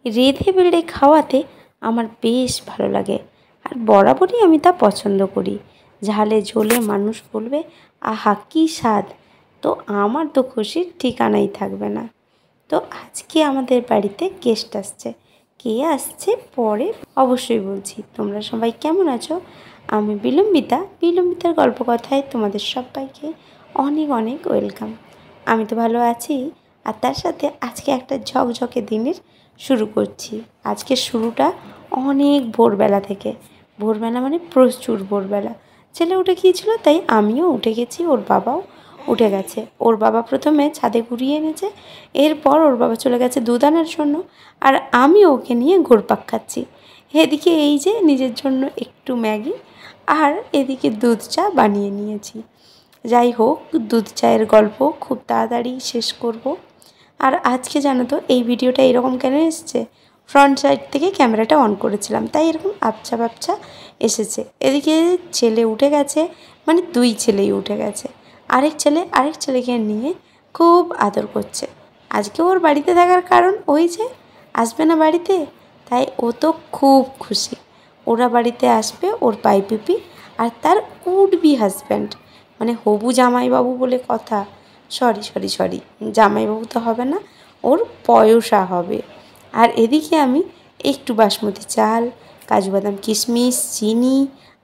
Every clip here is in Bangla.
রেঁধে বেড়ে খাওয়াতে আমার বেশ ভালো লাগে। আর বরাবরই আমি তা পছন্দ করি। ঝালে ঝোলে মানুষ বলবে আহা কী স্বাদ। তো আমার তো খুশির ঠিকানাই থাকবে না। তো আজকে আমাদের বাড়িতে গেস্ট আসছে। কে আসছে পরে অবশ্যই বলছি। তোমরা সবাই কেমন আছো? আমি বিলম্বিতার গল্প কথায় তোমাদের সবাইকে অনেক অনেক ওয়েলকাম। আমি তো ভালো আছি। আর তার সাথে আজকে একটা ঝকঝকে দিনের শুরু করছি। আজকে শুরুটা অনেক ভোরবেলা থেকে। ভোরবেলা মানে প্রচুর ভোরবেলা। ছেলে উঠে গিয়েছিল, তাই আমিও উঠে গেছি, ওর বাবাও উঠে গেছে। ওর বাবা প্রথমে ছাদে ঘুরিয়ে এনেছে, এরপর ওর বাবা চলে গেছে দুধ আনার জন্য, আর আমি ওকে নিয়ে ঘুরপাক খাচ্ছি। এদিকে এই যে নিজের জন্য একটু ম্যাগি আর এদিকে দুধ চা বানিয়ে নিয়েছি। যাই হোক, দুধ চায়ের গল্প খুব তাড়াতাড়ি শেষ করব। আর আজকে জানো তো এই ভিডিওটা এরকম কেন এসছে? ফ্রন্ট সাইড থেকে ক্যামেরাটা অন করেছিলাম, তাই এরকম আবছা বাবছা এসেছে। এদিকে ছেলে উঠে গেছে, মানে দুই ছেলেই উঠে গেছে। আরেক ছেলেকে নিয়ে খুব আদর করছে। আজকে ওর বাড়িতে থাকার কারণ ওই যে আসবে না বাড়িতে, তাই ও তো খুব খুশি। ওরা বাড়িতে আসবে, ওর পাইপিপি আর তার উড বি হাজব্যান্ড, মানে হবু জামাইবাবু বলে কথা। সরি জামাইবাবু তো হবে না, ওর পয়সা হবে। আর এদিকে আমি একটু বাসমতি চাল, কাজু বাদাম কিশমিশ, চিনি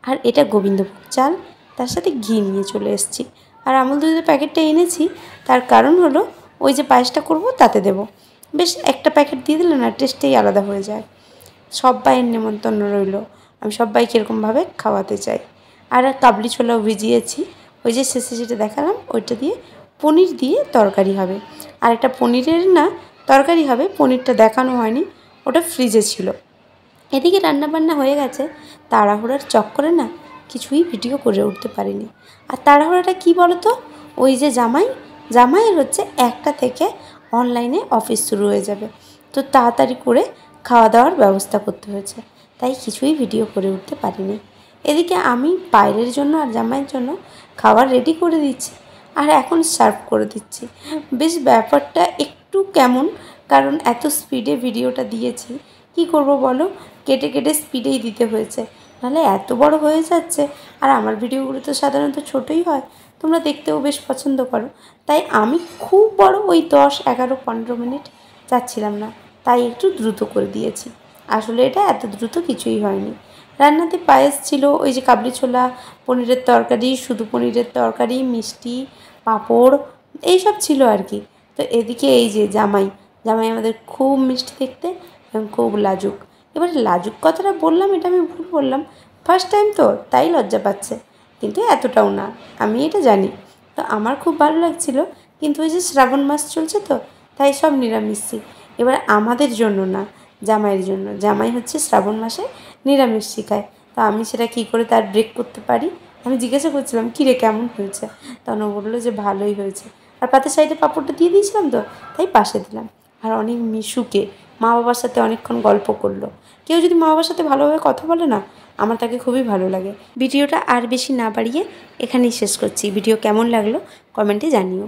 আর এটা গোবিন্দভোগ চাল, তার সাথে ঘি নিয়ে চলে এসেছি। আর আমুল দুধের প্যাকেটটা এনেছি, তার কারণ হলো ওই যে পায়েসটা করবো তাতে দেবো। বেশ একটা প্যাকেট দিয়ে দিলে না টেস্টেই আলাদা হয়ে যায়। সব্বাইয়ের নেমন্তন্ন রইল, আমি সব্বাইকে এরকমভাবে খাওয়াতে চাই। আর কাবলি ছোলাও ভিজিয়েছি, ওই যে শেষে যেটা দেখালাম ওইটা দিয়ে পনির দিয়ে তরকারি হবে। আর একটা পনিরের না তরকারি হবে, পনিরটা দেখানো হয়নি, ওটা ফ্রিজে ছিল। এদিকে রান্নাবান্না হয়ে গেছে, তাড়াহুড়ার চক্করে না কিছুই ভিডিও করে উঠতে পারিনি। আর তাড়াহুড়াটা কী বলো তো, ওই যে জামাইয়ের হচ্ছে 1টা থেকে অনলাইনে অফিস শুরু হয়ে যাবে, তো তাড়াতাড়ি করে খাওয়া দাওয়ার ব্যবস্থা করতে হয়েছে, তাই কিছুই ভিডিও করে উঠতে পারিনি। এদিকে আমি বাইরের জন্য আর জামাইয়ের জন্য খাবার রেডি করে দিচ্ছি, আর এখন সার্ভ করে দিচ্ছি। বেশ ব্যাপারটা একটু কেমন, কারণ এত স্পিডে ভিডিওটা দিয়েছি, কি করব বলো, কেটে কেটে স্পিডেই দিতে হয়েছে, নাহলে এত বড় হয়ে যাচ্ছে। আর আমার ভিডিওগুলো তো সাধারণত ছোটোই হয়, তোমরা দেখতেও বেশ পছন্দ করো, তাই আমি খুব বড় ওই 10, 11, 15 মিনিট চাচ্ছিলাম না, তাই একটু দ্রুত করে দিয়েছি। আসলে এটা এত দ্রুত কিছুই হয়নি। রান্নাতে পায়েস ছিল, ওই যে কাবলি ছোলা, পনিরের তরকারি, শুধু পনিরের তরকারি, মিষ্টি, পাঁপড়, এইসব ছিল আর কি। তো এদিকে এই যে জামাই আমাদের খুব মিষ্টি দেখতে এবং খুব লাজুক। এবার লাজুক কথাটা বললাম, এটা আমি ভুল বললাম, ফার্স্ট টাইম তো তাই লজ্জা পাচ্ছে, কিন্তু এতটাও না, আমি এটা জানি। তো আমার খুব ভালো লাগছিল, কিন্তু ওই যে শ্রাবণ মাস চলছে তো, তাই সব নিরামিষই। এবার আমাদের জন্য না, জামাইয়ের জন্য। জামাই হচ্ছে শ্রাবণ মাসে নিরামিষ শিখায়, তো আমি সেটা কী করে তার ব্রেক করতে পারি। আমি জিজ্ঞাসা করছিলাম কী রে কেমন হয়েছে, তখন ও বললো যে ভালোই হয়েছে। আর পাতে সাইডে পাঁপড়টা দিয়ে দিয়েছিলাম তো, তাই পাশে দিলাম। আর অনেক মিশুকে মা বাবার সাথে অনেকক্ষণ গল্প করলো। কেউ যদি মা বাবার সাথে ভালোভাবে কথা বলে না, আমার তাকে খুবই ভালো লাগে। ভিডিওটা আর বেশি না বাড়িয়ে এখানেই শেষ করছি। ভিডিও কেমন লাগলো কমেন্টে জানিও।